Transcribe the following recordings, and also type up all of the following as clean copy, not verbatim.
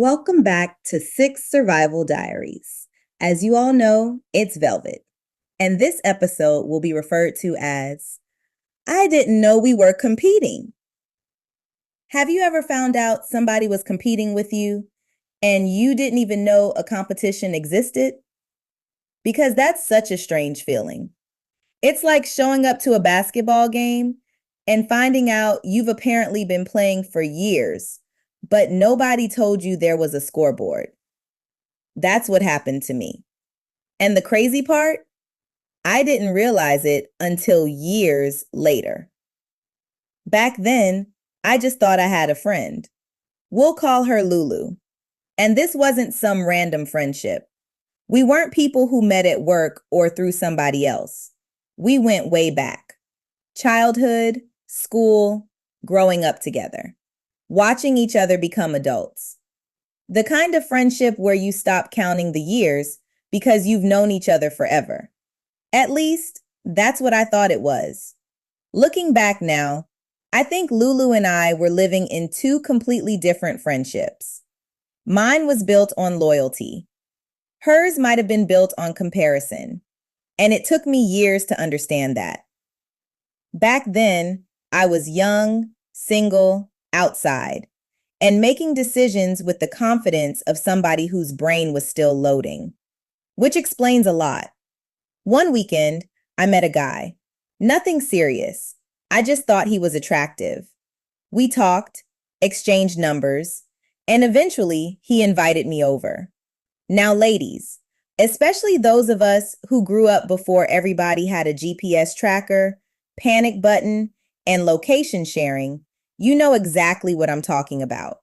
Welcome back to Six Survival Diaries. As you all know, it's Velvet, and this episode will be referred to as I Didn't Know We Were Competing. Have you ever found out somebody was competing with you and you didn't even know a competition existed? Because that's such a strange feeling. It's like showing up to a basketball game and finding out you've apparently been playing for years, but nobody told you there was a scoreboard. That's what happened to me. And the crazy part, I didn't realize it until years later. Back then, I just thought I had a friend. We'll call her Lulu. And this wasn't some random friendship. We weren't people who met at work or through somebody else. We went way back. Childhood, school, growing up together, watching each other become adults. The kind of friendship where you stop counting the years because you've known each other forever. At least, that's what I thought it was. Looking back now, I think Lulu and I were living in two completely different friendships. Mine was built on loyalty. Hers might have been built on comparison, and it took me years to understand that. Back then, I was young, single, outside, and making decisions with the confidence of somebody whose brain was still loading, which explains a lot. One weekend, I met a guy. Nothing serious. I just thought he was attractive. We talked, exchanged numbers, and eventually he invited me over. Now, ladies, especially those of us who grew up before everybody had a GPS tracker, panic button, and location sharing, you know exactly what I'm talking about.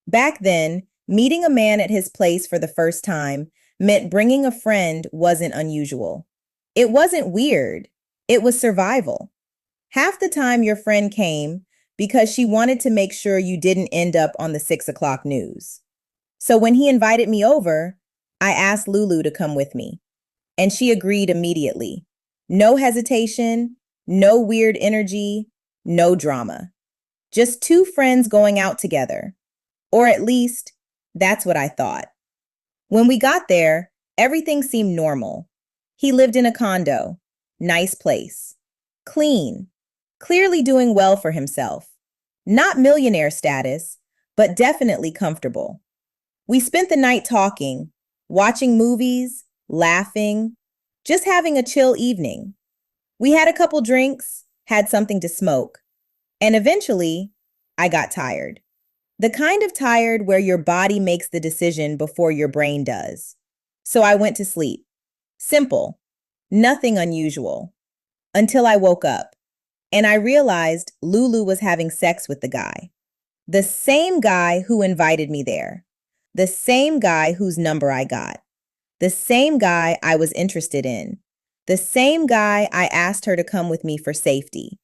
Back then, meeting a man at his place for the first time meant bringing a friend wasn't unusual. It wasn't weird. It was survival. Half the time your friend came because she wanted to make sure you didn't end up on the 6 o'clock news. So when he invited me over, I asked Lulu to come with me, and she agreed immediately. No hesitation, no weird energy, no drama. Just two friends going out together. Or at least, that's what I thought. When we got there, everything seemed normal. He lived in a condo, nice place, clean, clearly doing well for himself. Not millionaire status, but definitely comfortable. We spent the night talking, watching movies, laughing, just having a chill evening. We had a couple drinks, had something to smoke, and eventually, I got tired. The kind of tired where your body makes the decision before your brain does. So I went to sleep. Simple, nothing unusual. Until I woke up, and I realized Lulu was having sex with the guy. The same guy who invited me there. The same guy whose number I got. The same guy I was interested in. The same guy I asked her to come with me for safety.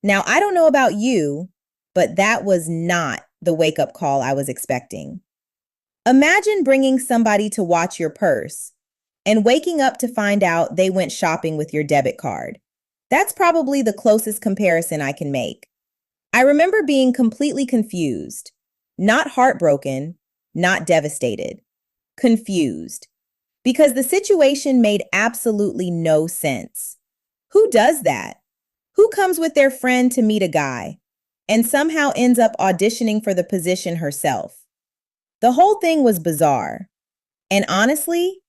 Now, I don't know about you, but that was not the wake-up call I was expecting. Imagine bringing somebody to watch your purse and waking up to find out they went shopping with your debit card. That's probably the closest comparison I can make. I remember being completely confused, not heartbroken, not devastated, confused, because the situation made absolutely no sense. Who does that? Who comes with their friend to meet a guy and somehow ends up auditioning for the position herself? The whole thing was bizarre. And honestly,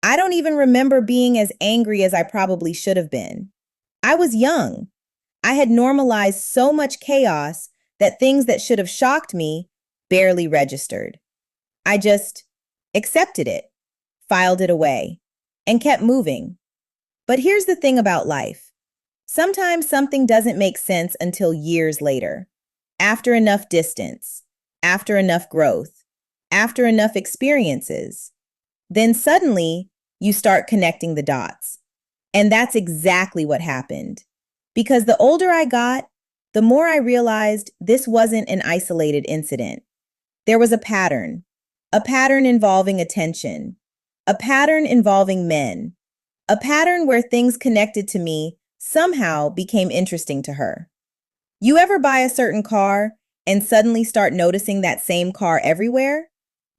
I don't even remember being as angry as I probably should have been. I was young. I had normalized so much chaos that things that should have shocked me barely registered. I just accepted it, filed it away, and kept moving. But here's the thing about life. Sometimes something doesn't make sense until years later, after enough distance, after enough growth, after enough experiences. Then suddenly, you start connecting the dots. And that's exactly what happened. Because the older I got, the more I realized this wasn't an isolated incident. There was a pattern involving attention, a pattern involving men, a pattern where things connected to me somehow became interesting to her. You ever buy a certain car and suddenly start noticing that same car everywhere?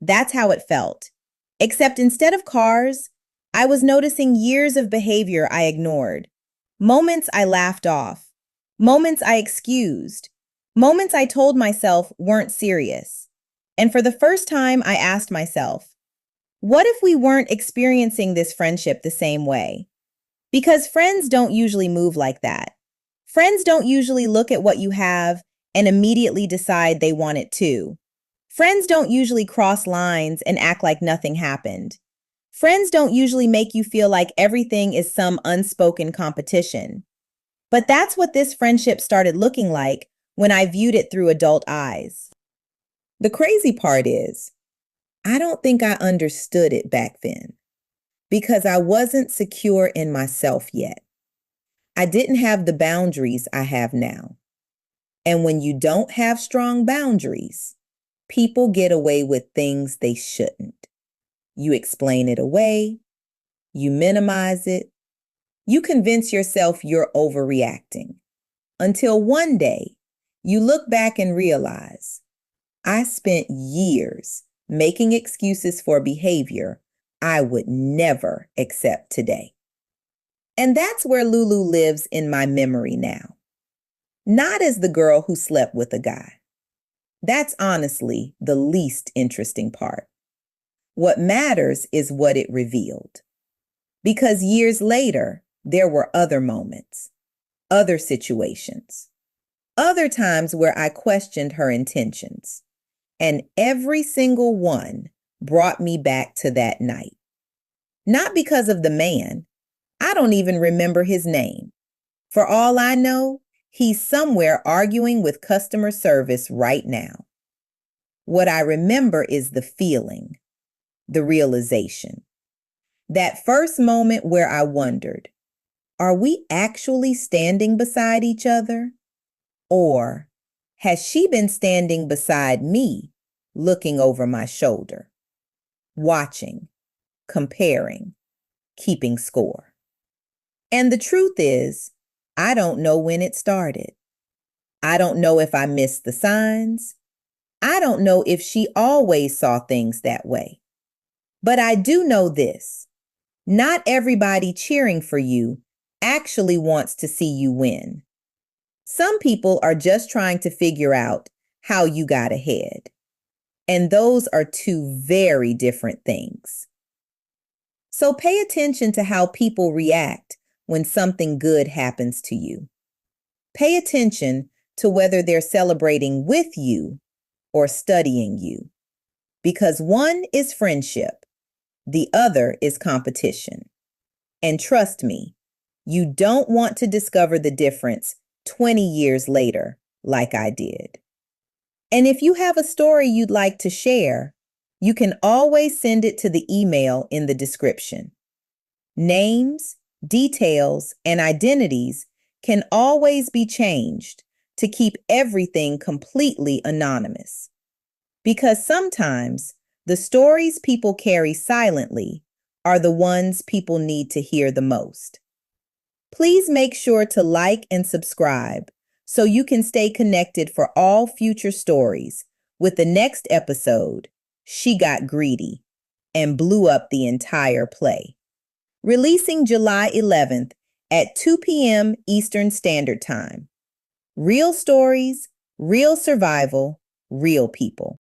That's how it felt. Except instead of cars, I was noticing years of behavior I ignored, moments I laughed off, moments I excused, moments I told myself weren't serious. And for the first time, I asked myself, what if we weren't experiencing this friendship the same way? Because friends don't usually move like that. Friends don't usually look at what you have and immediately decide they want it too. Friends don't usually cross lines and act like nothing happened. Friends don't usually make you feel like everything is some unspoken competition. But that's what this friendship started looking like when I viewed it through adult eyes. The crazy part is, I don't think I understood it back then because I wasn't secure in myself yet. I didn't have the boundaries I have now. And when you don't have strong boundaries, people get away with things they shouldn't. You explain it away, you minimize it, you convince yourself you're overreacting. Until one day, you look back and realize, I spent years making excuses for behavior I would never accept today. And that's where Lulu lives in my memory now. Not as the girl who slept with a guy. That's honestly the least interesting part. What matters is what it revealed. Because years later, there were other moments, other situations, other times where I questioned her intentions. And every single one brought me back to that night. Not because of the man. I don't even remember his name. For all I know, he's somewhere arguing with customer service right now. What I remember is the feeling, the realization. That first moment where I wondered, are we actually standing beside each other? Or has she been standing beside me, looking over my shoulder, watching, comparing, keeping score? And the truth is, I don't know when it started. I don't know if I missed the signs. I don't know if she always saw things that way. But I do know this. Not everybody cheering for you actually wants to see you win. Some people are just trying to figure out how you got ahead. And those are two very different things. So pay attention to how people react when something good happens to you. Pay attention to whether they're celebrating with you or studying you. Because one is friendship, the other is competition. And trust me, you don't want to discover the difference 20 years later, like I did. And if you have a story you'd like to share, you can always send it to the email in the description. Names, details, and identities can always be changed to keep everything completely anonymous. Because sometimes the stories people carry silently are the ones people need to hear the most. Please make sure to like and subscribe so you can stay connected for all future stories with the next episode, She Got Greedy and Blew Up the Entire Play. Releasing July 11th at 2 p.m. Eastern Standard Time. Real stories, real survival, real people.